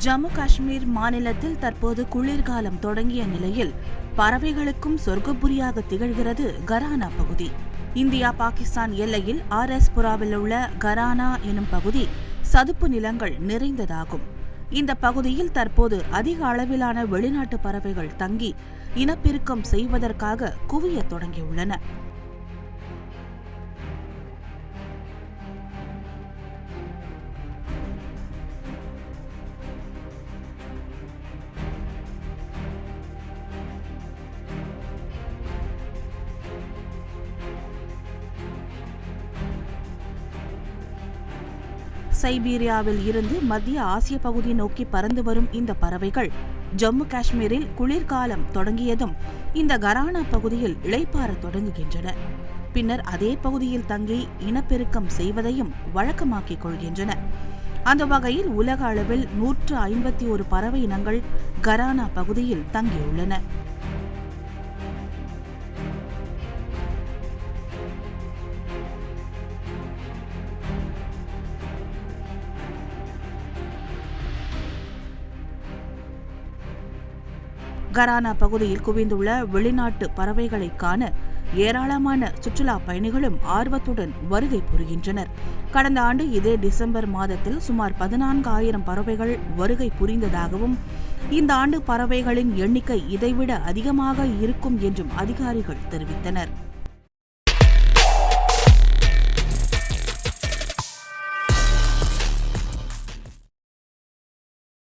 ஜம்மு காஷ்மீர் மாநிலத்தில் தற்போது குளிர்காலம் தொடங்கிய நிலையில் பறவைகளுக்கும் சொர்க்கபுரியாக திகழ்கிறது கரானா பகுதி. இந்தியா பாகிஸ்தான் எல்லையில் RS புராவில் உள்ள கரானா எனும் பகுதி சதுப்பு நிலங்கள் நிறைந்ததாகும். இந்த பகுதியில் தற்போது அதிக அளவிலான வெளிநாட்டு பறவைகள் தங்கி இனப்பெருக்கம் செய்வதற்காக குவியத் தொடங்கியுள்ளன. சைபீரியாவில் இருந்து மத்திய ஆசிய பகுதி நோக்கி பறந்து வரும் இந்த பறவைகள் ஜம்மு காஷ்மீரில் குளிர்காலம் தொடங்கியதும் இந்த கரானா பகுதியில் இளைப்பாறத் தொடங்குகின்றன. பின்னர் அதே பகுதியில் தங்கி இனப்பெருக்கம் செய்வதையும் வழக்கமாக்கிக் கொள்கின்றன. அந்த வகையில் உலக அளவில் 151 பறவை இனங்கள் கரானா பகுதியில் தங்கியுள்ளன. கரானா பகுதியில் குவிந்துள்ள வெளிநாட்டு பறவைகளை காண ஏராளமான சுற்றுலா பயணிகளும் ஆர்வத்துடன் வருகை புரிகின்றனர். கடந்த ஆண்டு இதே டிசம்பர் மாதத்தில் சுமார் 14,000 பறவைகள் வருகை புரிந்ததாகவும் இந்த ஆண்டு பறவைகளின் எண்ணிக்கை இதைவிட அதிகமாக இருக்கும் என்றும் அதிகாரிகள் தெரிவித்தனர்.